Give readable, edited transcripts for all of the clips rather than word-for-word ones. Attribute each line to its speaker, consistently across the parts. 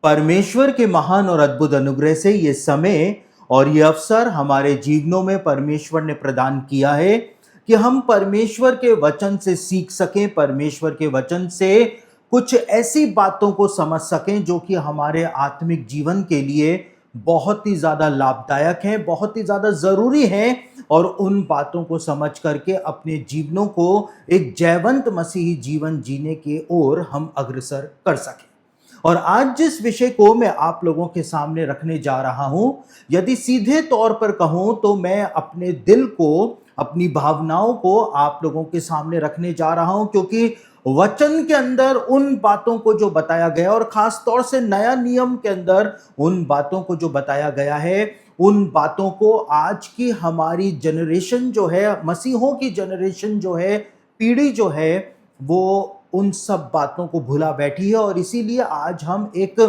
Speaker 1: परमेश्वर के महान और अद्भुत अनुग्रह से ये समय और ये अवसर हमारे जीवनों में परमेश्वर ने प्रदान किया है कि हम परमेश्वर के वचन से सीख सकें, परमेश्वर के वचन से कुछ ऐसी बातों को समझ सकें जो कि हमारे आत्मिक जीवन के लिए बहुत ही ज़्यादा लाभदायक हैं, बहुत ही ज़्यादा ज़रूरी हैं और उन बातों को समझ करके अपने जीवनों को एक जयवंत मसीही जीवन जीने की ओर हम अग्रसर कर सकें। और आज जिस विषय को मैं आप लोगों के सामने रखने जा रहा हूं, यदि सीधे तौर पर कहूं तो मैं अपने दिल को, अपनी भावनाओं को आप लोगों के सामने रखने जा रहा हूं, क्योंकि वचन के अंदर उन बातों को जो बताया गया और खास तौर से नया नियम के अंदर उन बातों को जो बताया गया है, उन बातों को आज की हमारी जनरेशन जो है, मसीहों की जनरेशन जो है, पीढ़ी जो है, वो उन सब बातों को भुला बैठी है और इसीलिए आज हम एक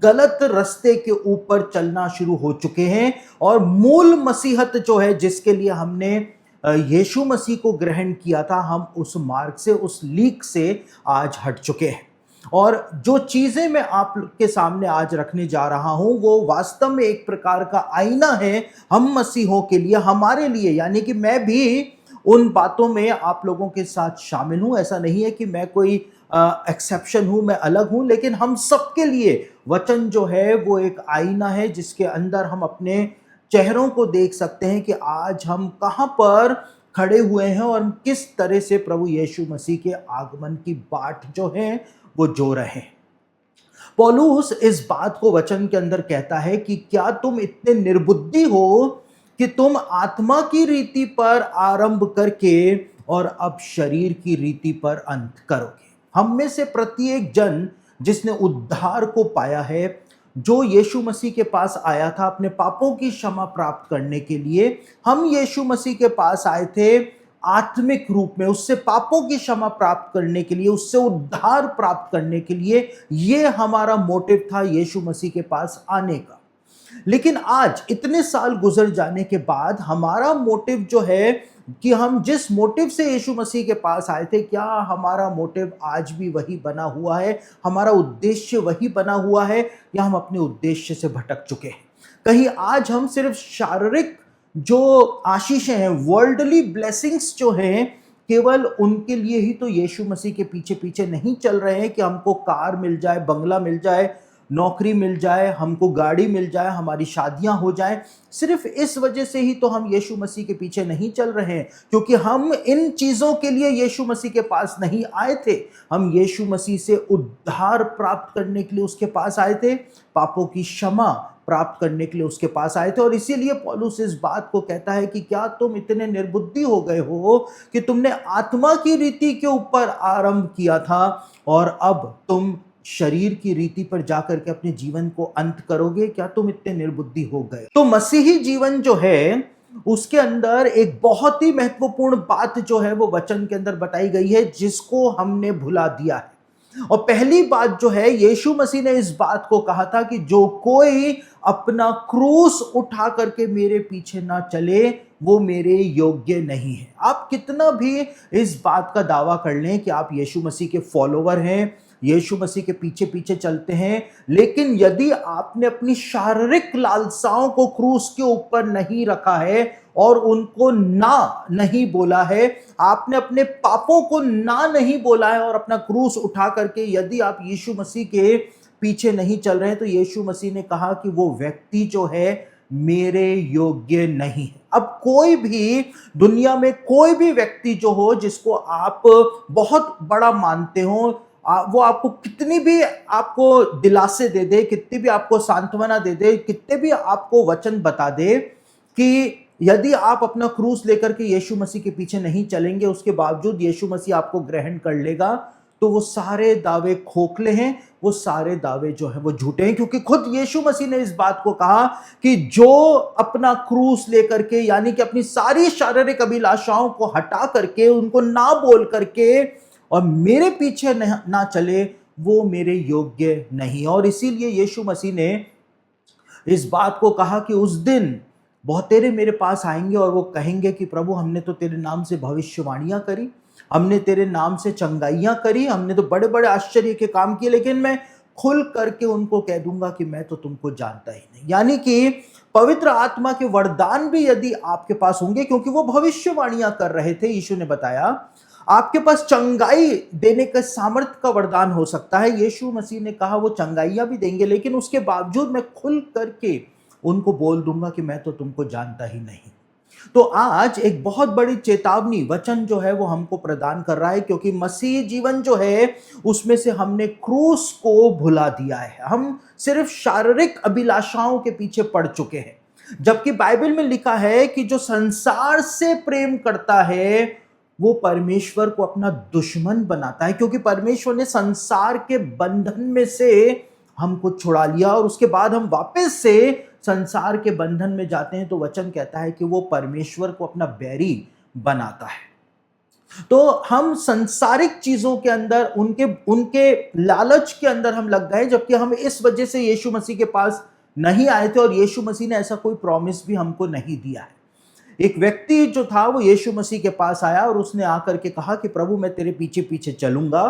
Speaker 1: गलत रास्ते के ऊपर चलना शुरू हो चुके हैं और मूल मसीहत जो है, जिसके लिए हमने यीशु मसीह को ग्रहण किया था, हम उस मार्ग से, उस लीक से आज हट चुके हैं। और जो चीजें मैं आप के सामने आज रखने जा रहा हूं वो वास्तव में एक प्रकार का आईना है हम मसीहों के लिए, हमारे लिए। यानी कि मैं भी उन बातों में आप लोगों के साथ शामिल हूं। ऐसा नहीं है कि मैं कोई एक्सेप्शन हूं, मैं अलग हूं, लेकिन हम सबके लिए वचन जो है वो एक आईना है जिसके अंदर हम अपने चेहरों को देख सकते हैं कि आज हम कहां पर खड़े हुए हैं और किस तरह से प्रभु यीशु मसीह के आगमन की बाट जो है वो जो रहे हैं। पौलुस इस बात को वचन के अंदर कहता है कि क्या तुम इतने निर्बुद्धि हो कि तुम आत्मा की रीति पर आरंभ करके और अब शरीर की रीति पर अंत करोगे। हम में से प्रत्येक जन जिसने उद्धार को पाया है, जो यीशु मसीह के पास आया था अपने पापों की क्षमा प्राप्त करने के लिए, हम यीशु मसीह के पास आए थे आत्मिक रूप में, उससे पापों की क्षमा प्राप्त करने के लिए, उससे उद्धार प्राप्त करने के लिए। ये हमारा मोटिव था यीशु मसीह के पास आने का। लेकिन आज इतने साल गुजर जाने के बाद हमारा मोटिव जो है कि हम जिस मोटिव से यीशु मसीह के पास आए थे, क्या हमारा मोटिव आज भी वही बना हुआ है? हमारा उद्देश्य वही बना हुआ है या हम अपने उद्देश्य से भटक चुके हैं? कहीं आज हम सिर्फ शारीरिक जो आशीषें हैं, वर्ल्डली ब्लेसिंग्स जो हैं, केवल उनके लिए ही तो यीशु मसीह के पीछे पीछे नहीं चल रहे हैं कि हमको कार मिल जाए, बंगला मिल जाए, नौकरी मिल जाए, हमको गाड़ी मिल जाए, हमारी शादियां हो जाएं। सिर्फ इस वजह से ही तो हम यीशु मसीह के पीछे नहीं चल रहे हैं, क्योंकि हम इन चीजों के लिए यीशु मसीह के पास नहीं आए थे। हम यीशु मसीह से उद्धार प्राप्त करने के लिए उसके पास आए थे, पापों की क्षमा प्राप्त करने के लिए उसके पास आए थे। और इसीलिए पौलुस इस बात को कहता है कि क्या तुम इतने निर्बुद्धि हो गए हो कि तुमने आत्मा की रीति के ऊपर आरंभ किया था और अब तुम शरीर की रीति पर जाकर के अपने जीवन को अंत करोगे? क्या तुम इतने निर्बुद्धि हो गए? तो मसीही जीवन जो है उसके अंदर एक बहुत ही महत्वपूर्ण बात जो है वो वचन के अंदर बताई गई है, जिसको हमने भुला दिया है। और पहली बात जो है, यीशु मसीह ने इस बात को कहा था कि जो कोई अपना क्रूस उठा करके मेरे पीछे ना चले वो मेरे योग्य नहीं है। आप कितना भी इस बात का दावा कर लें कि आप यीशु मसीह के फॉलोवर हैं, यीशु मसीह के पीछे पीछे चलते हैं, लेकिन यदि आपने अपनी शारीरिक लालसाओं को क्रूस के ऊपर नहीं रखा है और उनको ना नहीं बोला है, आपने अपने पापों को ना नहीं बोला है और अपना क्रूस उठा करके यदि आप यीशु मसीह के पीछे नहीं चल रहे हैं, तो यीशु मसीह ने कहा कि वो व्यक्ति जो है मेरे योग्य नहीं है। अब कोई भी दुनिया में कोई भी व्यक्ति जो हो, जिसको आप बहुत बड़ा मानते हो, वो आपको कितनी भी आपको दिलासे दे दे, कितनी भी आपको सांत्वना दे दे, कितने भी आपको वचन बता दे कि यदि आप अपना क्रूस लेकर के यीशु मसीह के पीछे नहीं चलेंगे, उसके बावजूद यीशु मसीह आपको ग्रहण कर लेगा, तो वो सारे दावे खोखले हैं, वो सारे दावे जो हैं वो झूठे हैं। क्योंकि खुद यीशु मसीह ने इस बात को कहा कि जो अपना क्रूस लेकर के, यानी कि अपनी सारी शारीरिक अभिलाषाओं को हटा करके, उनको ना बोल करके और मेरे पीछे ना चले, वो मेरे योग्य नहीं। और इसीलिए यीशु मसीह ने इस बात को कहा कि उस दिन बहुतेरे मेरे पास आएंगे और वो कहेंगे कि प्रभु, हमने तो तेरे नाम से भविष्यवाणियां करी, हमने तेरे नाम से चंगाइयां करी, हमने तो बड़े बड़े आश्चर्य के काम किए, लेकिन मैं खुल करके उनको कह दूंगा कि मैं तो तुमको जानता ही नहीं। यानी कि पवित्र आत्मा के वरदान भी यदि आपके पास होंगे, क्योंकि वो भविष्यवाणियां कर रहे थे, यीशु ने बताया आपके पास चंगाई देने का सामर्थ्य का वरदान हो सकता है। यीशु मसीह ने कहा वो चंगाइयां भी देंगे, लेकिन उसके बावजूद मैं खुल करके उनको बोल दूंगा कि मैं तो तुमको जानता ही नहीं। तो आज एक बहुत बड़ी चेतावनी वचन जो है वो हमको प्रदान कर रहा है, क्योंकि मसीह जीवन जो है उसमें से हमने क्रूस को भुला दिया है। हम सिर्फ शारीरिक अभिलाषाओं के पीछे पड़ चुके हैं, जबकि बाइबल में लिखा है कि जो संसार से प्रेम करता है वो परमेश्वर को अपना दुश्मन बनाता है, क्योंकि परमेश्वर ने संसार के बंधन में से हमको छुड़ा लिया और उसके बाद हम वापस से संसार के बंधन में जाते हैं। तो वचन कहता है कि वो परमेश्वर को अपना बैरी बनाता है। तो हम सांसारिक चीजों के अंदर, उनके उनके लालच के अंदर हम लग गए, जबकि हम इस वजह से यीशु मसीह के पास नहीं आए थे और यीशु मसीह ने ऐसा कोई प्रॉमिस भी हमको नहीं दिया है। एक व्यक्ति जो था वो यीशु मसीह के पास आया और उसने आकर के कहा कि प्रभु मैं तेरे पीछे पीछे चलूंगा।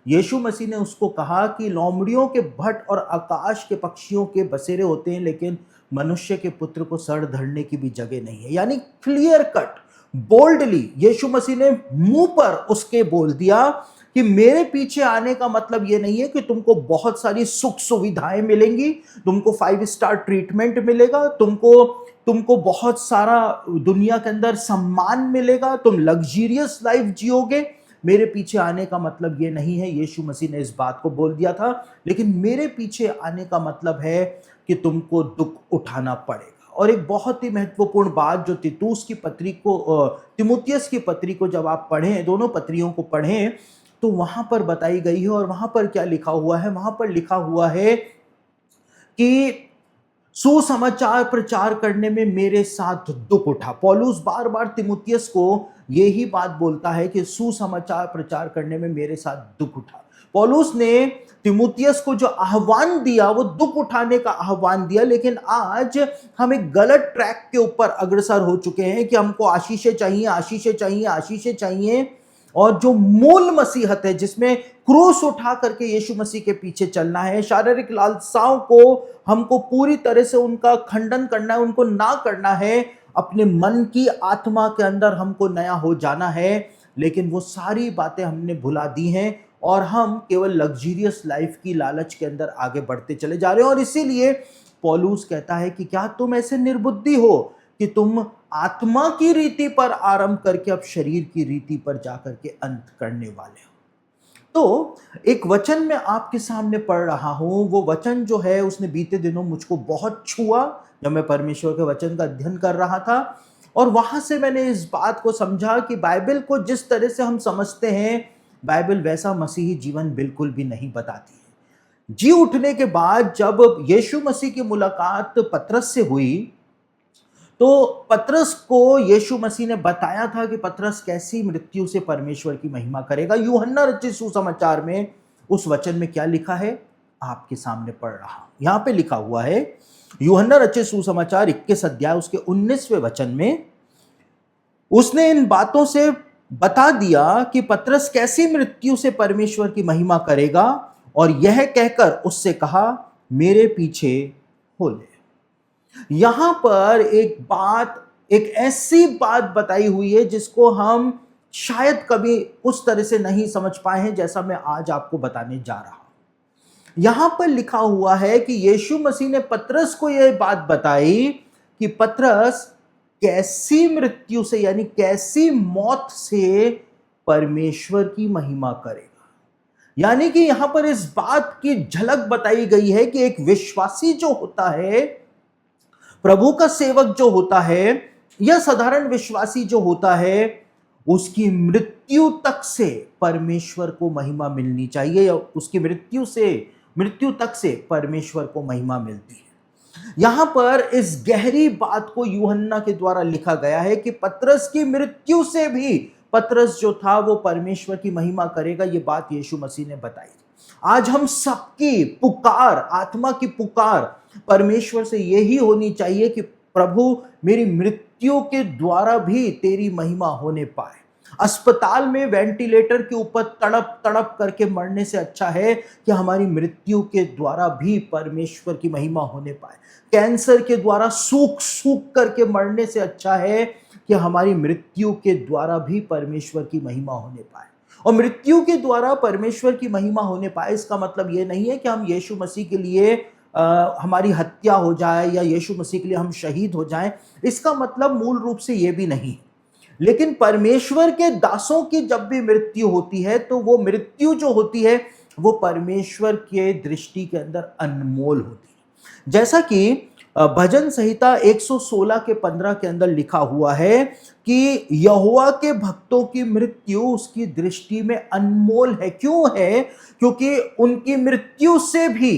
Speaker 1: यीशु मसीह ने उसको कहा कि लोमड़ियों के भट्ट और आकाश के पक्षियों के बसेरे होते हैं, लेकिन मनुष्य के पुत्र को सर धरने की भी जगह नहीं है। यानी क्लियर कट, बोल्डली यीशु मसीह ने मुंह पर उसके बोल दिया कि मेरे पीछे आने का मतलब ये नहीं है कि तुमको बहुत सारी सुख सुविधाएं मिलेंगी, तुमको 5 स्टार ट्रीटमेंट मिलेगा, तुमको बहुत सारा दुनिया के अंदर सम्मान मिलेगा, तुम लग्जरियस लाइफ जियोगे। मेरे पीछे आने का मतलब ये नहीं है। यीशु मसीह ने इस बात को बोल दिया था, लेकिन मेरे पीछे आने का मतलब है कि तुमको दुख उठाना पड़ेगा। और एक बहुत ही महत्वपूर्ण बात जो तिमुथियुस की पत्री को जब आप पढ़ें, दोनों पत्रियों को पढ़ें, तो वहां पर बताई गई है। और वहां पर क्या लिखा हुआ है? वहां पर लिखा हुआ है कि सुसमाचार प्रचार करने में मेरे साथ दुख उठा। पौलुस बार बार तिमुथियुस को यही बात बोलता है कि सुसमाचार प्रचार करने में मेरे साथ दुख उठा। पौलुस ने तिमुथियुस को जो आह्वान दिया वो दुख उठाने का आह्वान दिया, लेकिन आज हम एक गलत ट्रैक के ऊपर अग्रसर हो चुके हैं कि हमको आशीषें चाहिए, आशीषें चाहिए, आशीषें चाहिए। और जो मूल मसीहत है, जिसमें क्रूस उठा करके यीशु मसीह के पीछे चलना है, शारीरिक लालसाओं को हमको पूरी तरह से उनका खंडन करना है, उनको ना करना है, अपने मन की आत्मा के अंदर हमको नया हो जाना है। लेकिन वो सारी बातें हमने भुला दी हैं और हम केवल लग्जरियस लाइफ की लालच के अंदर आगे बढ़ते चले जा रहे हैं। और इसीलिए पौलुस कहता है कि क्या तुम ऐसे निर्बुद्धि हो कि तुम आत्मा की रीति पर आरंभ करके अब शरीर की रीति पर जाकर के अंत करने वाले हो। तो एक वचन मैं आपके सामने पढ़ रहा हूं। वो वचन जो है उसने बीते दिनों मुझको बहुत छुआ जब मैं परमेश्वर के वचन का अध्ययन कर रहा था। और वहां से मैंने इस बात को समझा कि बाइबल को जिस तरह से हम समझते हैं, बाइबल वैसा मसीही जीवन बिल्कुल भी नहीं बताती है। जी उठने के बाद जब यीशु मसीह की मुलाकात पतरस से हुई, तो पतरस को यीशु मसीह ने बताया था कि पतरस कैसी मृत्यु से परमेश्वर की महिमा करेगा। यूहन्ना रचित सुसमाचार में उस वचन में क्या लिखा है आपके सामने पढ़ रहा हूं। यहां पे लिखा हुआ है, यूहन्ना रचित सुसमाचार 21 अध्याय उसके 19वें वचन में उसने इन बातों से बता दिया कि पतरस कैसी मृत्यु से परमेश्वर की महिमा करेगा, और यह कहकर उससे कहा मेरे पीछे हो ले। यहां पर एक ऐसी बात बताई हुई है जिसको हम शायद कभी उस तरह से नहीं समझ पाए हैं जैसा मैं आज आपको बताने जा रहा हूं। यहां पर लिखा हुआ है कि यीशु मसीह ने पतरस को यह बात बताई कि पतरस कैसी मृत्यु से, यानी कैसी मौत से परमेश्वर की महिमा करेगा। यानी कि यहां पर इस बात की झलक बताई गई है कि एक विश्वासी जो होता है, प्रभु का सेवक जो होता है, या साधारण विश्वासी जो होता है, उसकी मृत्यु तक से परमेश्वर को महिमा मिलनी चाहिए, या उसकी मृत्यु तक से परमेश्वर को महिमा मिलती है। यहां पर इस गहरी बात को यूहन्ना के द्वारा लिखा गया है कि पतरस की मृत्यु से भी पतरस जो था वो परमेश्वर की महिमा करेगा। ये बात यीशु मसीह ने बताई। आज हम सबकी पुकार, आत्मा की पुकार परमेश्वर से यही होनी चाहिए कि प्रभु मेरी मृत्यु के द्वारा भी तेरी महिमा होने पाए। अस्पताल में वेंटिलेटर के ऊपर तड़प तड़प करके मरने से अच्छा है कि हमारी मृत्यु के द्वारा भी परमेश्वर की महिमा होने पाए। कैंसर के द्वारा सूख सूख करके मरने से अच्छा है कि हमारी मृत्यु के द्वारा भी परमेश्वर की महिमा होने पाए। और मृत्यु के द्वारा परमेश्वर की महिमा होने पाए, इसका मतलब ये नहीं है कि हम यीशु मसीह के लिए हमारी हत्या हो जाए या यीशु मसीह के लिए हम शहीद हो जाएं। इसका मतलब मूल रूप से ये भी नहीं। लेकिन परमेश्वर के दासों की जब भी मृत्यु होती है तो वो मृत्यु जो होती है वो परमेश्वर के दृष्टि के अंदर अनमोल होती है। जैसा कि भजन संहिता 116 के 15 के अंदर लिखा हुआ है कि यहोवा के भक्तों की मृत्यु उसकी दृष्टि में अनमोल है। क्यों है? क्योंकि उनकी मृत्यु से भी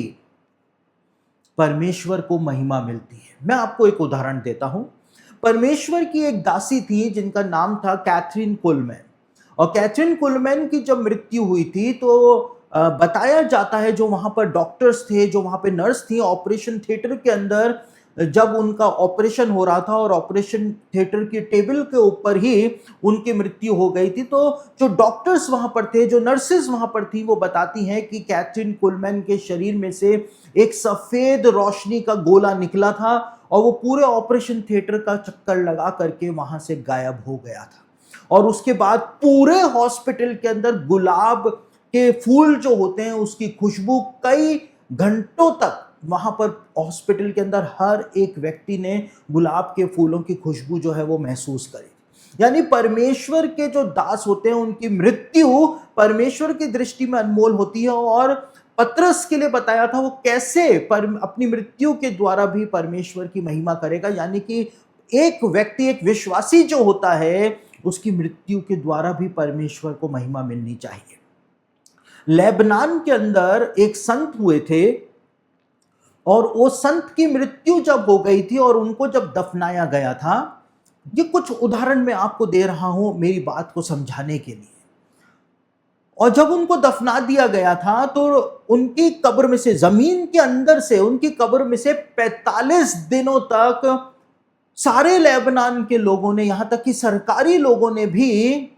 Speaker 1: परमेश्वर को महिमा मिलती है। मैं आपको एक उदाहरण देता हूं। परमेश्वर की एक दासी थी जिनका नाम था कैथरीन कुलमैन। और कैथरीन कुलमैन की जब मृत्यु हुई थी तो बताया जाता है, जो वहां पर डॉक्टर्स थे, जो वहां पे नर्स थी, ऑपरेशन थिएटर के अंदर जब उनका ऑपरेशन हो रहा था और ऑपरेशन थिएटर की टेबल के ऊपर ही उनकी मृत्यु हो गई थी, तो जो डॉक्टर्स वहां पर थे, जो नर्सेस वहां पर थी, वो बताती हैं कि कैथरीन कुलमैन के शरीर में से एक सफेद रोशनी का गोला निकला था और वो पूरे ऑपरेशन थिएटर का चक्कर लगा करके वहां से गायब हो गया था। और उसके बाद पूरे हॉस्पिटल के अंदर गुलाब के फूल जो होते हैं उसकी खुशबू कई घंटों तक वहां पर हॉस्पिटल के अंदर हर एक व्यक्ति ने गुलाब के फूलों की खुशबू जो है वो महसूस करी। यानी परमेश्वर के जो दास होते हैं उनकी मृत्यु परमेश्वर की दृष्टि में अनमोल होती है। और पतरस के लिए बताया था वो कैसे अपनी मृत्यु के द्वारा भी परमेश्वर की महिमा करेगा। यानी कि एक व्यक्ति, एक विश्वासी जो होता है, उसकी मृत्यु के द्वारा भी परमेश्वर को महिमा मिलनी चाहिए। लेबनान के अंदर एक संत हुए थे और वो संत की मृत्यु जब हो गई थी और उनको जब दफनाया गया था, ये कुछ उदाहरण मैं आपको दे रहा हूं मेरी बात को समझाने के लिए। और जब उनको दफना दिया गया था तो उनकी कब्र में से, जमीन के अंदर से उनकी कब्र में से 45 दिनों तक सारे लेबनान के लोगों ने, यहां तक कि सरकारी लोगों ने भी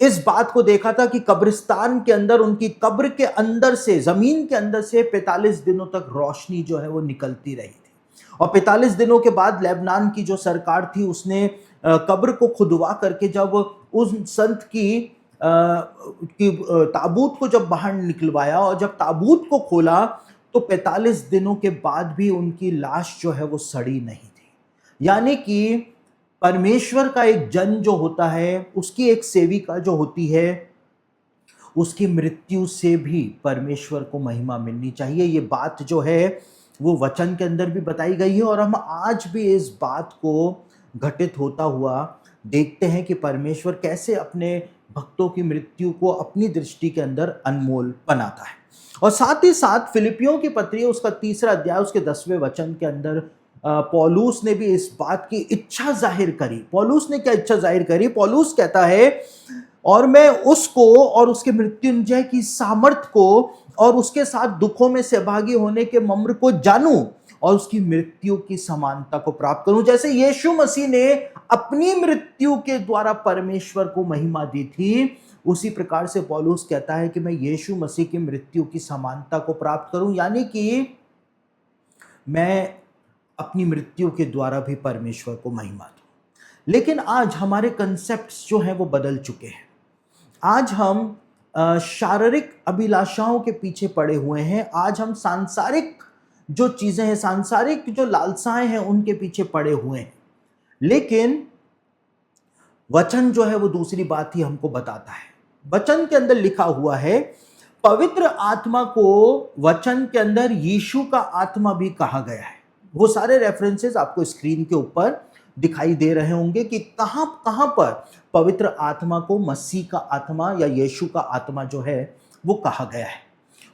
Speaker 1: इस बात को देखा था कि कब्रिस्तान के अंदर, उनकी कब्र के अंदर से, जमीन के अंदर से 45 दिनों तक रोशनी जो है वो निकलती रही थी। और 45 दिनों के बाद लेबनान की जो सरकार थी उसने कब्र को खुदवा करके जब उस संत की ताबूत को जब बाहर निकलवाया और जब ताबूत को खोला तो 45 दिनों के बाद भी उनकी लाश जो है वो सड़ी नहीं थी। यानी कि परमेश्वर का एक जन जो होता है, उसकी एक सेविका जो होती है, उसकी मृत्यु से भी परमेश्वर को महिमा मिलनी चाहिए। ये बात जो है वो वचन के अंदर भी बताई गई है और हम आज भी इस बात को घटित होता हुआ देखते हैं कि परमेश्वर कैसे अपने भक्तों की मृत्यु को अपनी दृष्टि के अंदर अनमोल बनाता है। और साथ ही साथ फिलिपियों की पत्री उसका 3 अध्याय उसके 10वें वचन के अंदर पौलुस ने भी इस बात की इच्छा जाहिर करी। पौलुस ने क्या इच्छा जाहिर करी? पौलुस कहता है, और मैं उसको और उसके मृत्युंजय की सामर्थ को और उसके साथ दुखों में सहभागी होने के मम्र को जानूं और उसकी मृत्यु की समानता को प्राप्त करूं। जैसे यीशु मसीह ने अपनी मृत्यु के द्वारा परमेश्वर को महिमा दी थी, उसी प्रकार से पौलुस कहता है कि मैं यीशु मसीह की मृत्यु की समानता को प्राप्त करूं। यानी कि मैं अपनी मृत्यु के द्वारा भी परमेश्वर को महिमा दूं। लेकिन आज हमारे कंसेप्ट्स जो हैं वो बदल चुके हैं। आज हम शारीरिक अभिलाषाओं के पीछे पड़े हुए हैं। आज हम सांसारिक जो चीजें हैं, सांसारिक जो लालसाएं हैं, उनके पीछे पड़े हुए हैं। लेकिन वचन जो है वो दूसरी बात ही हमको बताता है। वचन के अंदर लिखा हुआ है, पवित्र आत्मा को वचन के अंदर यीशु का आत्मा भी कहा गया है। वो सारे रेफरेंसेस आपको स्क्रीन के ऊपर दिखाई दे रहे होंगे कि कहां कहां पर पवित्र आत्मा को मसीह का आत्मा या यीशु का आत्मा जो है वो कहा गया है।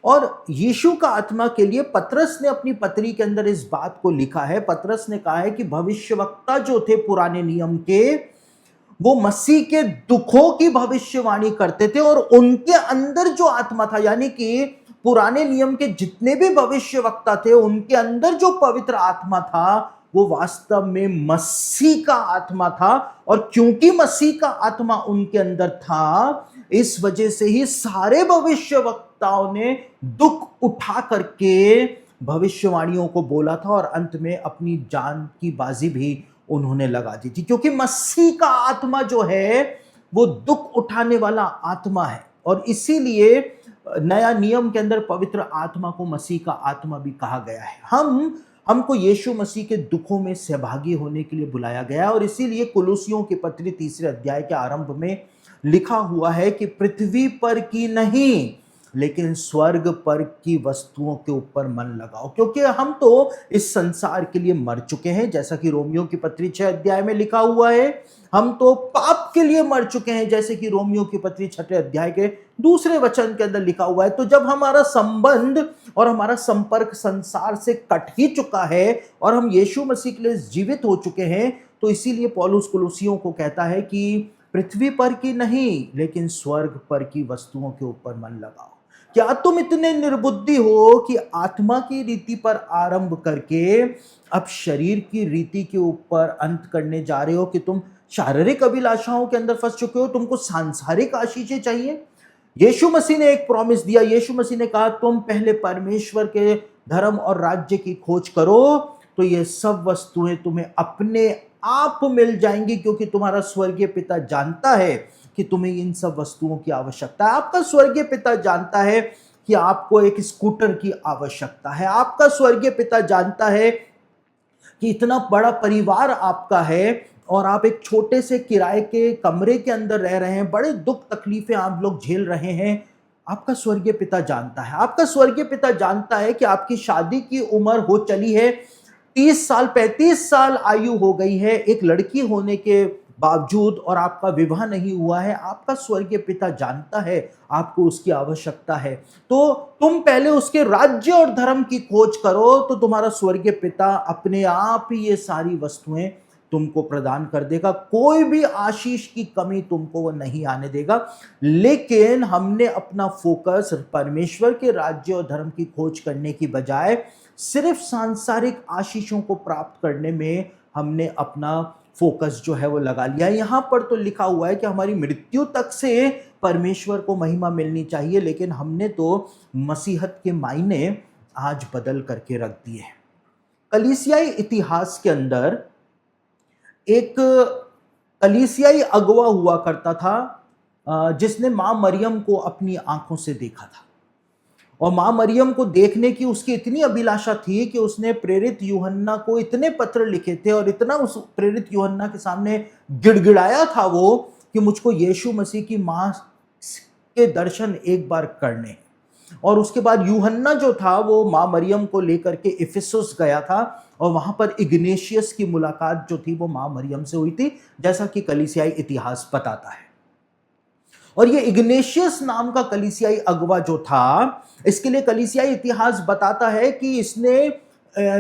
Speaker 1: और यीशु का आत्मा के लिए पतरस ने अपनी पत्री के अंदर इस बात को लिखा है। पतरस ने कहा है कि भविष्यवक्ता जो थे पुराने नियम के, वो मसीह के दुखों की भविष्यवाणी करते थे और उनके अंदर जो आत्मा था, यानी कि पुराने नियम के जितने भी भविष्यवक्ता थे, उनके अंदर जो पवित्र आत्मा था वो वास्तव में मसीह का आत्मा था। और क्योंकि मसीह का आत्मा उनके अंदर था, इस वजह से ही सारे भविष्यवक्ताओं ने दुख उठा करके भविष्यवाणियों को बोला था और अंत में अपनी जान की बाजी भी उन्होंने लगा दी थी, क्योंकि मसीह का आत्मा जो है वो दुख उठाने वाला आत्मा है। और इसीलिए नया नियम के अंदर पवित्र आत्मा को मसीह का आत्मा भी कहा गया है। हमको यीशु मसीह के दुखों में सहभागी होने के लिए बुलाया गया, और इसीलिए कुलुसियों की पत्री 3 अध्याय के आरंभ में लिखा हुआ है कि पृथ्वी पर की नहीं लेकिन स्वर्ग पर की वस्तुओं के ऊपर मन लगाओ, क्योंकि हम तो इस संसार के लिए मर चुके हैं। जैसा कि रोमियो की पत्री 6 अध्याय में लिखा हुआ है, हम तो पाप के लिए मर चुके हैं, जैसे कि रोमियो की पत्री 6 अध्याय के 2 वचन के अंदर लिखा हुआ है। तो जब हमारा संबंध और हमारा संपर्क संसार से कट ही चुका है और हम यीशु मसीह के लिए जीवित हो चुके हैं, तो इसीलिए पौलुस कुलुसियों को कहता है कि पृथ्वी पर की नहीं लेकिन स्वर्ग पर की वस्तुओं के ऊपर मन लगाओ। क्या तुम इतने निर्बुद्धि हो कि आत्मा की रीति पर आरंभ करके अब शरीर की रीति के ऊपर अंत करने जा रहे हो, कि तुम शारीरिक अभिलाषाओं के अंदर फंस चुके हो, तुमको सांसारिक आशीषें चाहिए। यीशु मसीह ने एक प्रॉमिस दिया। यीशु मसीह ने कहा, तुम पहले परमेश्वर के धर्म और राज्य की खोज करो तो ये सब वस्तुएं तुम्हें अपने आप मिल जाएंगी, क्योंकि तुम्हारा स्वर्गीय पिता जानता है कि तुम्हें इन सब वस्तुओं की आवश्यकता है। आपका स्वर्गीय पिता जानता है कि आपको एक स्कूटर की आवश्यकता है। आपका स्वर्गीय पिता जानता है कि इतना बड़ा परिवार आपका है और आप एक छोटे से किराए के कमरे के अंदर रह रहे हैं, बड़े दुख तकलीफें आप लोग झेल रहे हैं। आपका स्वर्गीय पिता जानता है। आपका स्वर्गीय पिता जानता है कि आपकी शादी की उम्र हो चली है, 30 साल 35 साल आयु हो गई है एक लड़की होने के बावजूद, और आपका विवाह नहीं हुआ है। आपका स्वर्गीय पिता जानता है आपको उसकी आवश्यकता है। तो तुम पहले उसके राज्य और धर्म की खोज करो तो तुम्हारा स्वर्गीय पिता अपने आप ही ये सारी वस्तुएं तुमको प्रदान कर देगा। कोई भी आशीष की कमी तुमको वो नहीं आने देगा। लेकिन हमने अपना फोकस परमेश्वर के राज्य और धर्म की खोज करने की बजाय सिर्फ सांसारिक आशीषों को प्राप्त करने में हमने अपना फोकस जो है वो लगा लिया। यहां पर तो लिखा हुआ है कि हमारी मृत्यु तक से परमेश्वर को महिमा मिलनी चाहिए, लेकिन हमने तो मसीहत के मायने आज बदल करके रख दिए। कलीसियाई इतिहास के अंदर एक कलीसियाई अगुवा हुआ करता था जिसने मां मरियम को अपनी आंखों से देखा था, और मां मरियम को देखने की उसकी इतनी अभिलाषा थी कि उसने प्रेरित यूहन्ना को इतने पत्र लिखे थे और इतना उस प्रेरित यूहन्ना के सामने गिड़गिड़ाया था वो कि मुझको यीशु मसीह की मां के दर्शन एक बार करने। और उसके बाद यूहन्ना जो था वो मां मरियम को लेकर के इफिसुस गया था, और वहां पर इग्नेशियस की मुलाकात जो थी वो मां मरियम से हुई थी, जैसा कि कलीसियाई इतिहास बताता है। और ये इग्नेशियस नाम का कलीसियाई अगुवा जो था, इसके लिए कलीसियाई इतिहास बताता है कि इसने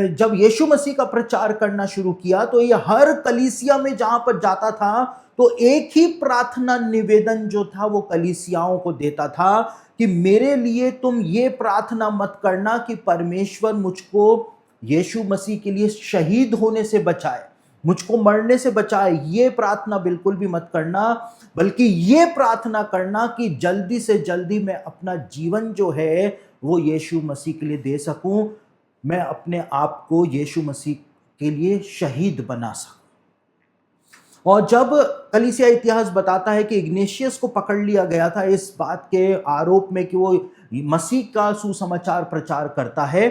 Speaker 1: जब यीशु मसीह का प्रचार करना शुरू किया तो ये हर कलीसिया में जहां पर जाता था तो एक ही प्रार्थना निवेदन जो था वो कलीसियाओं को देता था कि मेरे लिए तुम ये प्रार्थना मत करना कि परमेश्वर मुझको यीशु मसीह के लिए शहीद होने से बचाए, मुझको मरने से बचाए। ये प्रार्थना बिल्कुल भी मत करना, बल्कि ये प्रार्थना करना कि जल्दी से जल्दी मैं अपना जीवन जो है वो यीशु मसीह के लिए दे सकूं, मैं अपने आप को यीशु मसीह के लिए शहीद बना सकूं। और जब कलीसिया इतिहास बताता है कि इग्नेशियस को पकड़ लिया गया था इस बात के आरोप में कि वो मसीह का सुसमाचार प्रचार करता है,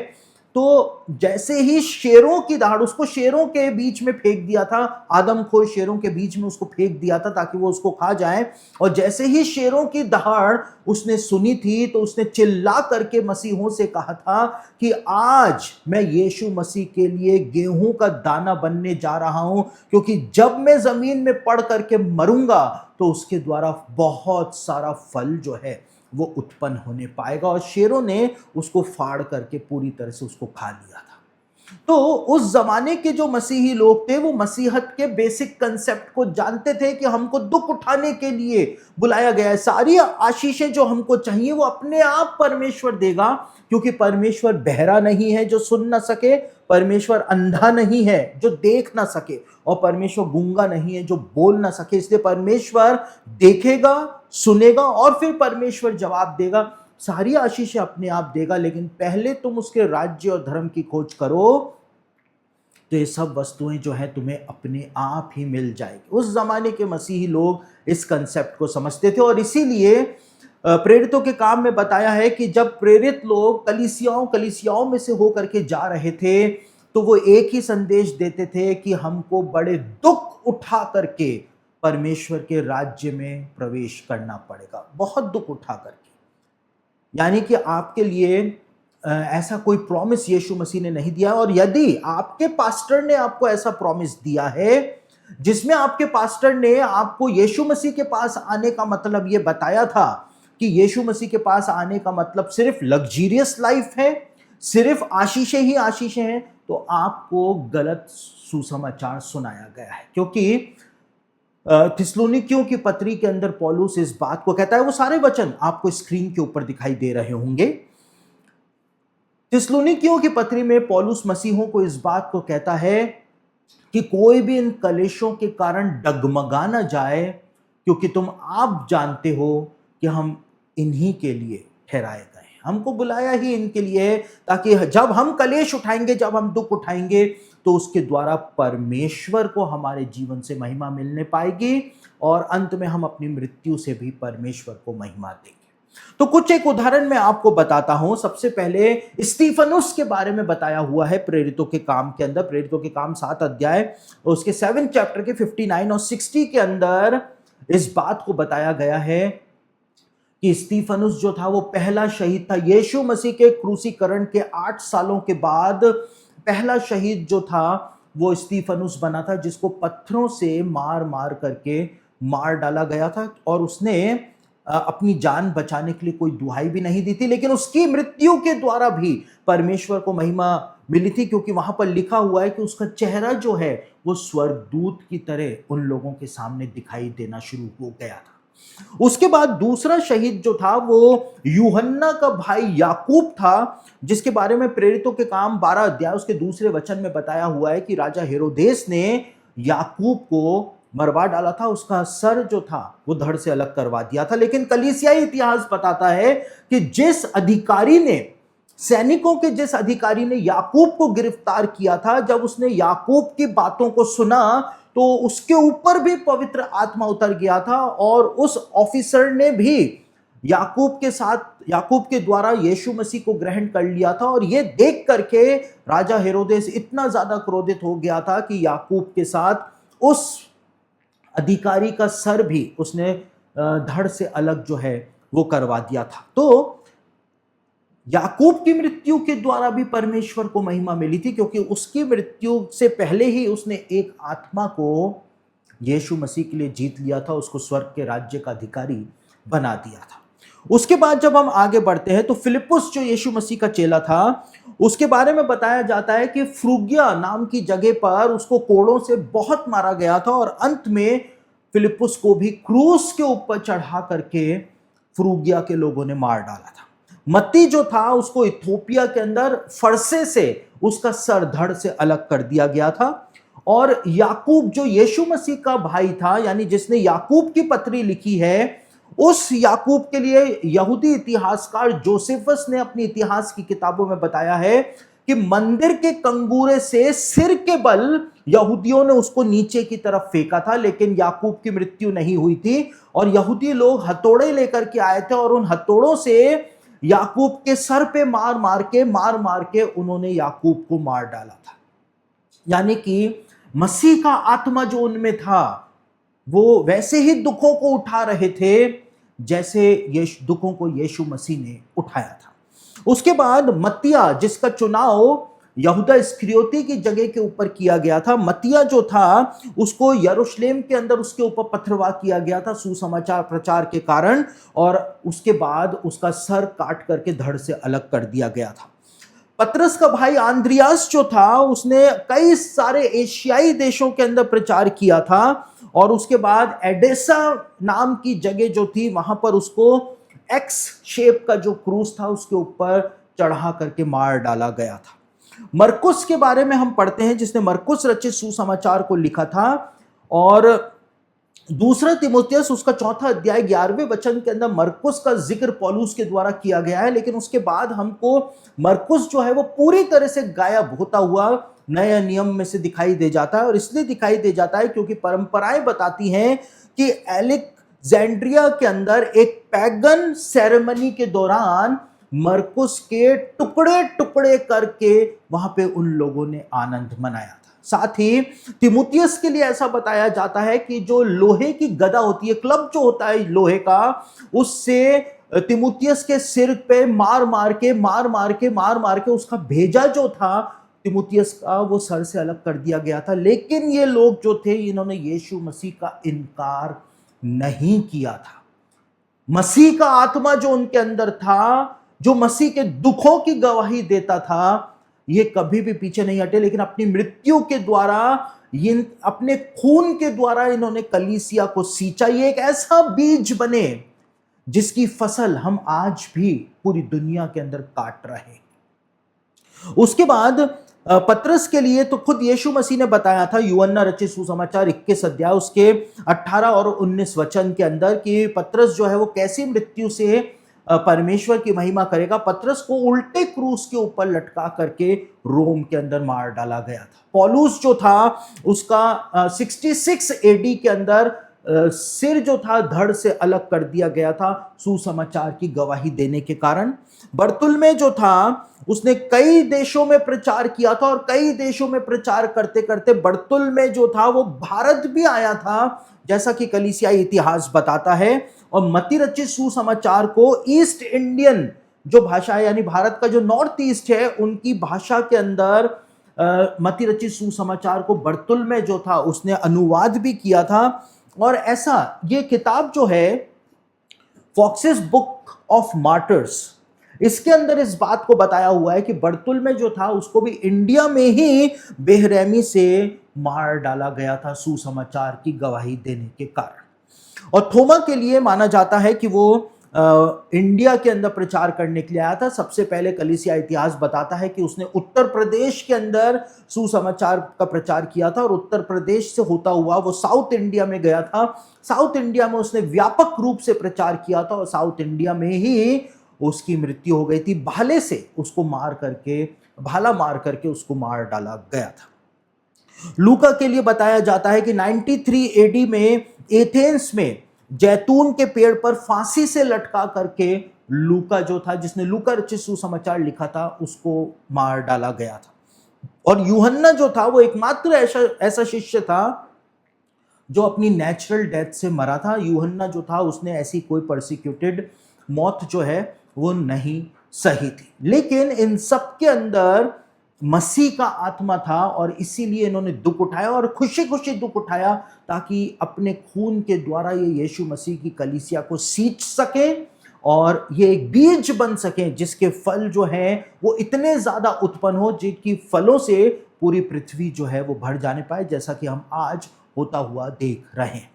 Speaker 1: तो जैसे ही शेरों की दहाड़, उसको शेरों के बीच में फेंक दिया था, आदमखोर शेरों के बीच में उसको फेंक दिया था ताकि वो उसको खा जाए। और जैसे ही शेरों की दहाड़ उसने सुनी थी तो उसने चिल्ला करके मसीहों से कहा था कि आज मैं यीशु मसीह के लिए गेहूं का दाना बनने जा रहा हूं, क्योंकि जब मैं जमीन में पड़ करके मरूंगा तो उसके द्वारा बहुत सारा फल जो है वो उत्पन्न होने पाएगा। और शेरों ने उसको फाड़ करके पूरी तरह से उसको खा लिया था। तो उस जमाने के जो मसीही लोग थे वो मसीहत के बेसिक कंसेप्ट को जानते थे कि हमको दुख उठाने के लिए बुलाया गया है। सारी आशीषें जो हमको चाहिए वो अपने आप परमेश्वर देगा, क्योंकि परमेश्वर बहरा नहीं है जो सुन ना सके, परमेश्वर अंधा नहीं है जो देख ना सके, और परमेश्वर गूंगा नहीं है जो बोल ना सके। इसलिए परमेश्वर देखेगा, सुनेगा और फिर परमेश्वर जवाब देगा। सारी आशीषें अपने आप देगा, लेकिन पहले तुम उसके राज्य और धर्म की खोज करो तो ये सब वस्तुएं जो है तुम्हें अपने आप ही मिल जाएगी। उस जमाने के मसीही लोग इस कंसेप्ट को समझते थे, और इसीलिए प्रेरितों के काम में बताया है कि जब प्रेरित लोग कलीसियाओं में से होकर के जा रहे थे तो वो एक ही संदेश देते थे कि हमको बड़े दुख उठा करके परमेश्वर के राज्य में प्रवेश करना पड़ेगा, बहुत दुख उठा करके। यानी कि आपके लिए ऐसा कोई प्रॉमिस यीशु मसीह ने नहीं दिया, और यदि आपके पास्टर ने आपको ऐसा प्रॉमिस दिया है जिसमें आपके पास्टर ने आपको यीशु मसीह के पास आने का मतलब ये बताया था कि यीशु मसीह के पास आने का मतलब सिर्फ लग्जरियस लाइफ है, सिर्फ आशीषें ही आशीषें हैं, तो आपको गलत सुसमाचार सुनाया गया है। क्योंकि थिस्सलुनीकियों की पत्री के अंदर पौलुस इस बात को कहता है, वो सारे वचन आपको स्क्रीन के ऊपर दिखाई दे रहे होंगे। थिस्सलुनीकियों की पत्री में पौलुस मसीहों को इस बात को कहता है कि कोई भी इन कलेशों के कारण डगमगा ना जाए, क्योंकि तुम आप जानते हो कि हम इन्हीं के लिए ठहराए गए हैं, हमको बुलाया ही इनके लिए है, ताकि जब हम कलेश उठाएंगे, जब हम दुख उठाएंगे, तो उसके द्वारा परमेश्वर को हमारे जीवन से महिमा मिलने पाएगी, और अंत में हम अपनी मृत्यु से भी परमेश्वर को महिमा देंगे। तो कुछ एक उदाहरण मैं आपको बताता हूं। सबसे पहले स्टीफनुस के बारे में बताया हुआ है प्रेरितों के काम के अंदर, प्रेरितों के काम 7 अध्याय उसके 7 चैप्टर के 59 और 60 के अंदर इस बात को बताया गया है कि स्टीफनुस जो था वो पहला शहीद था। यीशु मसीह के क्रूसीकरण के 8 सालों के बाद पहला शहीद जो था वो स्टीफनुस बना था, जिसको पत्थरों से मार मार करके मार डाला गया था, और उसने अपनी जान बचाने के लिए कोई दुहाई भी नहीं दी थी, लेकिन उसकी मृत्यु के द्वारा भी परमेश्वर को महिमा मिली थी, क्योंकि वहां पर लिखा हुआ है कि उसका चेहरा जो है वो स्वर्गदूत की तरह उन लोगों के सामने दिखाई देना शुरू हो गया था। उसके बाद दूसरा शहीद जो था वो यूहन्ना का भाई याकूब था, जिसके बारे में प्रेरितों के काम 12 अध्याय उसके दूसरे वचन में बताया हुआ है कि राजा हेरोदेस ने याकूब को मरवा डाला था, उसका सर जो था वो धड़ से अलग करवा दिया था। लेकिन कलीसियाई इतिहास बताता है कि सैनिकों के जिस अधिकारी ने याकूब को गिरफ्तार किया था, जब उसने याकूब की बातों को सुना तो उसके ऊपर भी पवित्र आत्मा उतर गया था, और उस ऑफिसर ने भी याकूब के द्वारा यीशु मसीह को ग्रहण कर लिया था। और यह देख करके राजा हेरोदेस इतना ज्यादा क्रोधित हो गया था कि याकूब के साथ उस अधिकारी का सर भी उसने धड़ से अलग जो है वो करवा दिया था। तो याकूब की मृत्यु के द्वारा भी परमेश्वर को महिमा मिली थी, क्योंकि उसकी मृत्यु से पहले ही उसने एक आत्मा को यीशु मसीह के लिए जीत लिया था, उसको स्वर्ग के राज्य का अधिकारी बना दिया था। उसके बाद जब हम आगे बढ़ते हैं तो फिलिप्पुस जो यीशु मसीह का चेला था, उसके बारे में बताया जाता है कि फ्रूगिया नाम की जगह पर उसको कोड़ों से बहुत मारा गया था, और अंत में फिलिप्पुस को भी क्रूस के ऊपर चढ़ा करके फ्रूगिया के लोगों ने मार डाला था। मत्ती जो था उसको इथोपिया के अंदर फरसे से उसका सर धड़ से अलग कर दिया गया था। और याकूब जो यीशु मसीह का भाई था, यानी जिसने याकूब की पत्री लिखी है, उस याकूब के लिए यहूदी इतिहासकार जोसेफस ने अपनी इतिहास की किताबों में बताया है कि मंदिर के कंगूरे से सिर के बल यहूदियों ने उसको नीचे की तरफ फेंका था, लेकिन याकूब की मृत्यु नहीं हुई थी। और यहूदी लोग हथौड़े लेकर के आए थे, और उन हथौड़ों से याकूब के सर पे मार मार के उन्होंने याकूब को मार डाला था। यानी कि मसीह का आत्मा जो उनमें था वो वैसे ही दुखों को उठा रहे थे जैसे ये दुखों को यीशु मसीह ने उठाया था। उसके बाद मत्तिया, जिसका चुनाव यहूदा इस्करियोती की जगह के ऊपर किया गया था, मत्तिया जो था उसको यरूशलेम के अंदर उसके ऊपर पथरवाह किया गया था सुसमाचार प्रचार के कारण, और उसके बाद उसका सर काट करके धड़ से अलग कर दिया गया था। पतरस का भाई आंद्रियास जो था उसने कई सारे एशियाई देशों के अंदर प्रचार किया था, और उसके बाद एडेसा नाम की जगह जो थी वहां पर उसको एक्स शेप का जो क्रूस था उसके ऊपर चढ़ा करके मार डाला गया था। मरकुस के बारे में हम पढ़ते हैं, जिसने मरकुस रचित सुसमाचार को लिखा था, और दूसरा तिमुथियुस उसका 4 अध्याय 11वें वचन के अंदर मरकुस का जिक्र पौलुस के द्वारा किया गया है। लेकिन उसके बाद हमको मरकुस जो है वो पूरी तरह से गायब होता हुआ नए नियम में से दिखाई दे जाता है, और इसलिए दिखाई दे जाता है क्योंकि परंपराएं बताती हैं कि एलेक्जेंड्रिया के अंदर एक पैगन सेरेमनी के दौरान मरकुस के टुकड़े टुकड़े करके वहां पे उन लोगों ने आनंद मनाया था। साथ ही तिमुथियुस के लिए ऐसा बताया जाता है कि जो लोहे की गदा होती है, क्लब जो होता है लोहे का, उससे तिमुथियुस के सिर पे मार मार के उसका भेजा जो था तिमुथियुस का वो सर से अलग कर दिया गया था। लेकिन ये लोग जो थे इन्होंने यीशु मसीह का इनकार नहीं किया था। मसीह का आत्मा जो उनके अंदर था, जो मसीह के दुखों की गवाही देता था, ये कभी भी पीछे नहीं हटे, लेकिन अपनी मृत्यु के द्वारा, अपने खून के द्वारा इन्होंने कलीसिया को सींचा। ये एक ऐसा बीज बने जिसकी फसल हम आज भी पूरी दुनिया के अंदर काट रहे हैं। उसके बाद पतरस के लिए तो खुद यीशु मसीह ने बताया था, यूहन्ना रचित सुसमाचार 21 अध्याय उसके 18 और 19 वचन के अंदर, कि पतरस जो है वो कैसी मृत्यु से परमेश्वर की महिमा करेगा। पतरस को उल्टे क्रूस के ऊपर लटका करके रोम के अंदर मार डाला गया था। पौलुस जो था उसका 66 एडी के अंदर सिर जो था धड़ से अलग कर दिया गया था सुसमाचार की गवाही देने के कारण। बरतुल्मै जो था उसने कई देशों में प्रचार किया था, और कई देशों में प्रचार करते करते बरतुल्मै जो था वो भारत भी आया था, जैसा कि कलीसियाई इतिहास बताता है। और मत्ती रचित सुसमाचार को ईस्ट इंडियन जो भाषा है, यानी भारत का जो नॉर्थ ईस्ट है उनकी भाषा के अंदर मत्ती रचित सुसमाचार को बरतुल्मै जो था उसने अनुवाद भी किया था। और ऐसा ये किताब जो है फॉक्सेस बुक ऑफ मार्टर्स, इसके अंदर इस बात को बताया हुआ है कि बरतुल्मै जो था उसको भी इंडिया में ही बेरहमी से मार डाला गया था सुसमाचार की गवाही देने के कारण। और थोमा के लिए माना जाता है कि वो इंडिया के अंदर प्रचार करने के लिए आया था। सबसे पहले कलीसिया इतिहास बताता है कि उसने उत्तर प्रदेश के अंदर सुसमाचार का प्रचार किया था, और उत्तर प्रदेश से होता हुआ वो साउथ इंडिया में गया था। साउथ इंडिया में उसने व्यापक रूप से प्रचार किया था, और साउथ इंडिया में ही उसकी मृत्यु हो गई थी। भाले से उसको भाला मार करके उसको मार डाला गया था। लूका के लिए बताया जाता है कि 93 एडी में एथेंस में जैतून के पेड़ पर फांसी से लटका करके लूका जो था, जिसने लूका रचित सुसमाचार लिखा था, उसको मार डाला गया था। और यूहन्ना जो था वो एकमात्र ऐसा शिष्य था जो अपनी नेचुरल डेथ से मरा था। यूहन्ना जो था उसने ऐसी कोई परसिक्यूटेड मौत जो है वो नहीं सही थी। लेकिन इन सब के अंदर मसीह का आत्मा था, और इसीलिए इन्होंने दुख उठाया, और खुशी खुशी दुख उठाया, ताकि अपने खून के द्वारा ये यीशु मसीह की कलीसिया को सींच सके, और ये एक बीज बन सके जिसके फल जो है वो इतने ज्यादा उत्पन्न हो, जिनकी फलों से पूरी पृथ्वी जो है वो भर जाने पाए, जैसा कि हम आज होता हुआ देख रहे हैं।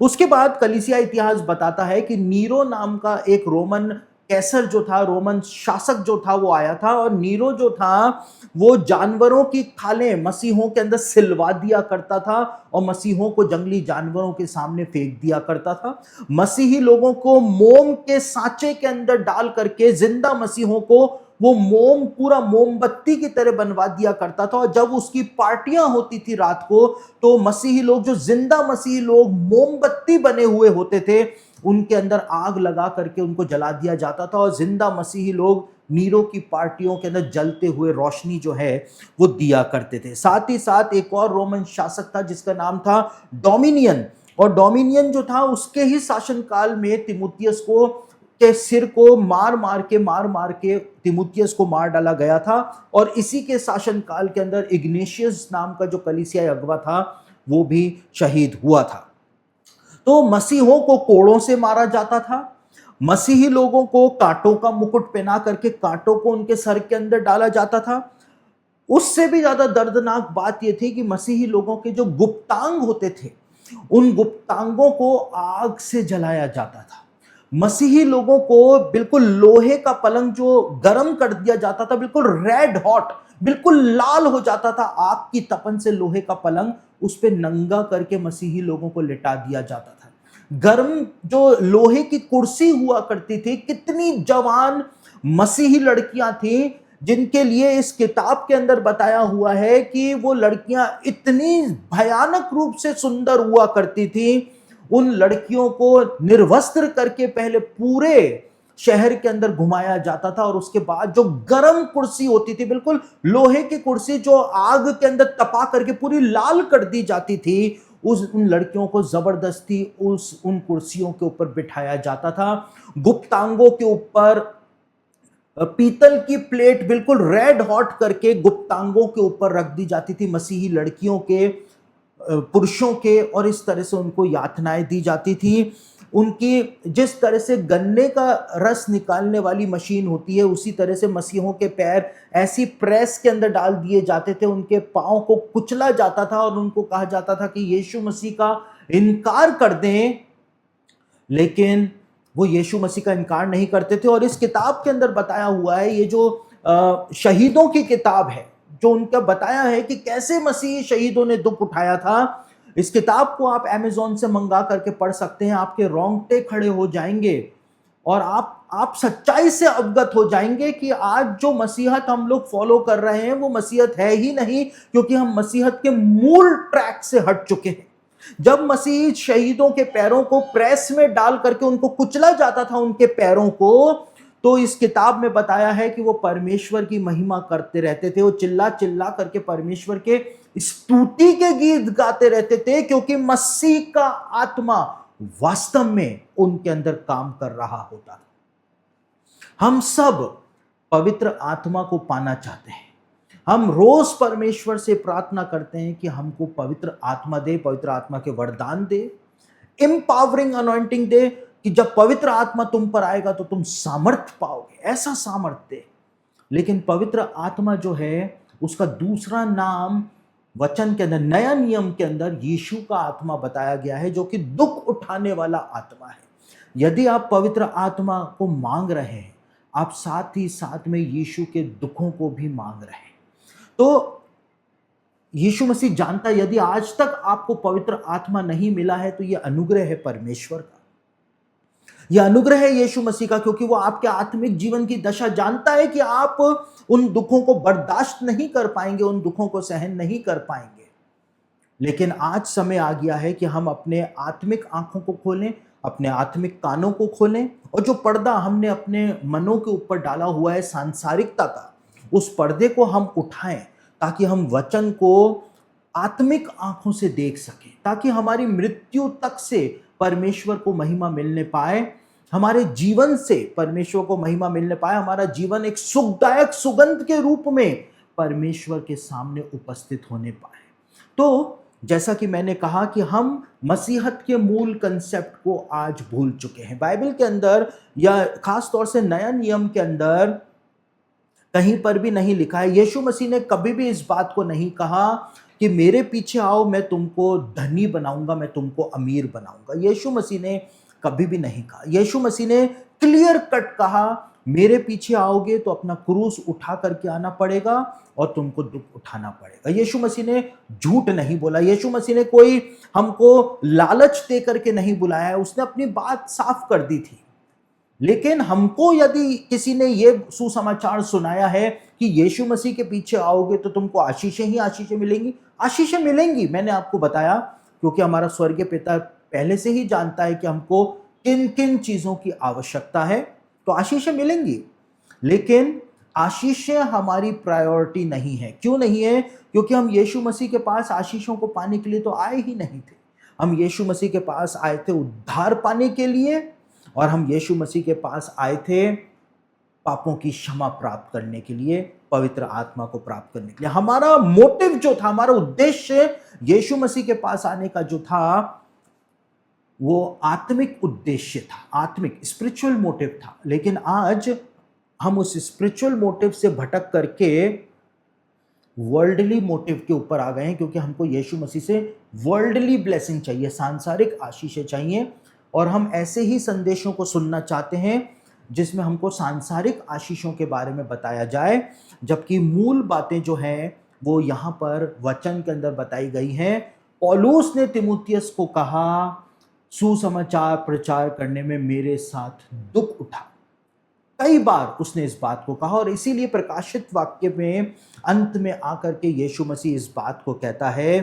Speaker 1: उसके बाद कलीसिया इतिहास बताता है कि नीरो नाम का एक रोमन कैसर जो था, रोमन शासक जो था वो आया था, और नीरो जो था वो जानवरों की खालें मसीहों के अंदर सिलवा दिया करता था, और मसीहों को जंगली जानवरों के सामने फेंक दिया करता था। मसीही लोगों को मोम के सांचे के अंदर डाल करके जिंदा मसीहों को वो मोम पूरा मोमबत्ती की तरह बनवा दिया करता था, और जब उसकी पार्टियां होती थी रात को, तो मसीही लोग, जो जिंदा मसीही लोग मोमबत्ती बने हुए होते थे, उनके अंदर आग लगा करके उनको जला दिया जाता था, और जिंदा मसीही लोग नीरो की पार्टियों के अंदर जलते हुए रोशनी जो है वो दिया करते थे। साथ ही साथ एक और रोमन शासक था जिसका नाम था डोमिनियन, और डोमिनियन जो था उसके ही शासनकाल में तिमुथियुस को के सिर को मार मार के तिमुथियुस को मार डाला गया था, और इसी के शासनकाल के अंदर इग्नेशियस नाम का जो कलीसिया अगुवा था वो भी शहीद हुआ था। तो मसीहों को कोड़ों से मारा जाता था, मसीही लोगों को कांटों का मुकुट पहना करके कांटों को उनके सर के अंदर डाला जाता था। उससे भी ज्यादा दर्दनाक बात यह थी कि मसीही लोगों के जो गुप्तांग होते थे, उन गुप्तांगों को आग से जलाया जाता था। मसीही लोगों को बिल्कुल लोहे का पलंग जो गर्म कर दिया जाता था, बिल्कुल रेड हॉट, बिल्कुल लाल हो जाता था आग की तपन से लोहे का पलंग, उस पे नंगा करके मसीही लोगों को लिटा दिया जाता था। गर्म जो लोहे की कुर्सी हुआ करती थी, कितनी जवान मसीही लड़कियां थी जिनके लिए इस किताब के अंदर बताया हुआ है कि वो लड़कियां इतनी भयानक रूप से सुंदर हुआ करती थी। उन लड़कियों को निर्वस्त्र करके पहले पूरे शहर के अंदर घुमाया जाता था और उसके बाद जो गरम कुर्सी होती थी, बिल्कुल लोहे की कुर्सी जो आग के अंदर तपा करके पूरी लाल कर दी जाती थी, उन लड़कियों को जबरदस्ती उन कुर्सियों के ऊपर बिठाया जाता था। गुप्तांगों के ऊपर पीतल की प्लेट बिल्कुल रेड हॉट करके गुप्तांगों के ऊपर रख दी जाती थी मसीही लड़कियों के, पुरुषों के, और इस तरह से उनको यातनाएं दी जाती थी। उनकी जिस तरह से गन्ने का रस निकालने वाली मशीन होती है, उसी तरह से मसीहों के पैर ऐसी प्रेस के अंदर डाल दिए जाते थे, उनके पांव को कुचला जाता था और उनको कहा जाता था कि यीशु मसीह का इनकार कर दें। लेकिन वो यीशु मसीह का इनकार नहीं करते थे। और इस किताब के अंदर बताया हुआ है, ये जो शहीदों की किताब है, जो उनका बताया है कि कैसे मसीह शहीदों ने दुख उठाया था, इस किताब को आप अमेज़न से मंगा करके पढ़ सकते हैं। आपके रोंगटे खड़े हो जाएंगे और आप सच्चाई से अवगत हो जाएंगे कि आज जो मसीहत हम लोग फॉलो कर रहे हैं वो मसीहत है ही नहीं, क्योंकि हम मसीहत के मूल ट्रैक से हट चुके हैं। जब मसीह शहीदों के पैरों को प्रेस में डाल करके उनको कुचला जाता था उनके पैरों को, तो इस किताब में बताया है कि वो परमेश्वर की महिमा करते रहते थे। वो चिल्ला चिल्ला करके परमेश्वर के स्तुति के गीत गाते रहते थे, क्योंकि मसीह का आत्मा वास्तव में उनके अंदर काम कर रहा होता था। हम सब पवित्र आत्मा को पाना चाहते हैं। हम रोज परमेश्वर से प्रार्थना करते हैं कि हमको पवित्र आत्मा दे, पवित्र आत्मा के वरदान दे, एम्पावरिंग अनॉइंटिंग दे, कि जब पवित्र आत्मा तुम पर आएगा तो तुम सामर्थ पाओगे, ऐसा सामर्थ दे। लेकिन पवित्र आत्मा जो है, उसका दूसरा नाम वचन के अंदर, नया नियम के अंदर यीशु का आत्मा बताया गया है, जो कि दुख उठाने वाला आत्मा है। यदि आप पवित्र आत्मा को मांग रहे हैं, आप साथ ही साथ में यीशु के दुखों को भी मांग रहे हैं। तो यीशु मसीह जानता है, यदि आज तक आपको पवित्र आत्मा नहीं मिला है तो यह अनुग्रह है परमेश्वर का, यह अनुग्रह है यीशु मसीह का, क्योंकि वो आपके आत्मिक जीवन की दशा जानता है कि आप उन दुखों को बर्दाश्त नहीं कर पाएंगे, उन दुखों को सहन नहीं कर पाएंगे। लेकिन आज समय आ गया है कि हम अपने आत्मिक आंखों को खोलें, अपने आत्मिक कानों को खोलें, और जो पर्दा हमने अपने मनों के ऊपर डाला हुआ है सांसारिकता का, उस पर्दे को हम उठाएं, ताकि हम वचन को आत्मिक आंखों से देख सकें, ताकि हमारी मृत्यु तक से परमेश्वर को महिमा मिलने पाए, हमारे जीवन से परमेश्वर को महिमा मिलने पाए, हमारा जीवन एक सुखदायक सुगंध के रूप में परमेश्वर के सामने उपस्थित होने पाए। तो जैसा कि मैंने कहा कि हम मसीहत के मूल कंसेप्ट को आज भूल चुके हैं। बाइबल के अंदर या खास तौर से नया नियम के अंदर कहीं पर भी नहीं लिखा है, यीशु मसीह ने कभी भी इस बात को नहीं कहा कि मेरे पीछे आओ, मैं तुमको धनी बनाऊंगा, मैं तुमको अमीर बनाऊंगा। यीशु मसीह ने कभी भी नहीं कहा। यीशु मसीह ने क्लियर कट कहा, मेरे पीछे आओगे तो अपना क्रूस उठा करके आना पड़ेगा और तुमको दुख उठाना पड़ेगा। यीशु मसीह ने झूठ नहीं बोला। यीशु मसीह ने कोई हमको लालच दे करके नहीं बुलाया है, उसने अपनी बात साफ कर दी थी। लेकिन हमको यदि किसी ने ये सुसमाचार सुनाया है कि यीशु मसीह के पीछे आओगे तो तुमको आशीषें ही आशीषें मिलेंगी, आशीषें मिलेंगी। मैंने आपको बताया, क्योंकि हमारा स्वर्गीय पिता पहले से ही जानता है कि हमको किन किन चीजों की आवश्यकता है, तो आशीषें मिलेंगी। लेकिन आशीषें हमारी प्रायोरिटी नहीं है। क्यों नहीं है? क्योंकि हम यीशु मसीह के पास आशीषों को पाने के लिए तो आए ही नहीं थे। हम यीशु मसीह के पास आए थे उद्धार पाने के लिए, और हम यीशु मसीह के पास आए थे पापों की क्षमा प्राप्त करने के लिए, पवित्र आत्मा को प्राप्त करने के लिए। हमारा मोटिव जो था, हमारा उद्देश्य यीशु मसीह के पास आने का जो था, वो आत्मिक उद्देश्य था, आत्मिक स्पिरिचुअल मोटिव था। लेकिन आज हम उस स्पिरिचुअल मोटिव से भटक करके वर्ल्डली मोटिव के ऊपर आ गए हैं, क्योंकि हमको यीशु मसीह से वर्ल्डली ब्लेसिंग चाहिए, सांसारिक आशीषें चाहिए। और हम ऐसे ही संदेशों को सुनना चाहते हैं जिसमें हमको सांसारिक आशीषों के बारे में बताया जाए, जबकि मूल बातें जो हैं वो यहाँ पर वचन के अंदर बताई गई हैं। पौलुस ने तीमुथियुस को कहा, सुसमाचार प्रचार करने में मेरे साथ दुख उठा। कई बार उसने इस बात को कहा, और इसीलिए प्रकाशित वाक्य में अंत में आकर के यीशु मसीह इस बात को कहता है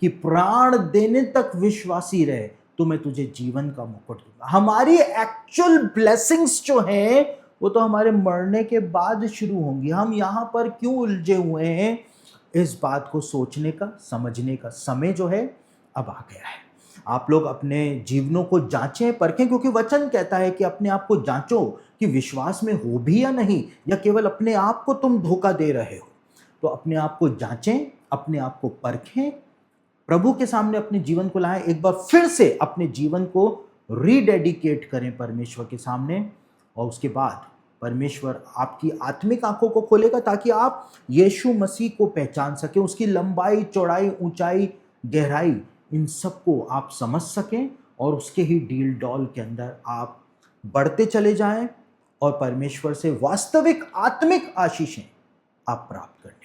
Speaker 1: कि प्राण देने तक विश्वासी रहे तो मैं तुझे जीवन का मुकुट दूंगा। हमारी एक्चुअल ब्लेसिंग्स जो हैं वो तो हमारे मरने के बाद शुरू होंगी। हम यहाँ पर क्यों उलझे हुए हैं, इस बात को सोचने का, समझने का समय जो है अब आ गया है। आप लोग अपने जीवनों को जांचें, परखें, क्योंकि वचन कहता है कि अपने आप को जांचो कि विश्वास में हो भी या नहीं, या केवल अपने आप को तुम धोखा दे रहे हो। तो अपने आप को जांचें, अपने आप को परखें, प्रभु के सामने अपने जीवन को लाएं, एक बार फिर से अपने जीवन को रीडेडिकेट करें परमेश्वर के सामने। और उसके बाद परमेश्वर आपकी आत्मिक आंखों को खोलेगा ताकि आप यीशु मसीह को पहचान सकें, उसकी लंबाई, चौड़ाई, ऊंचाई, गहराई, इन सबको आप समझ सकें, और उसके ही डील डॉल के अंदर आप बढ़ते चले जाएं और परमेश्वर से वास्तविक आत्मिक आशीषें आप प्राप्त करें।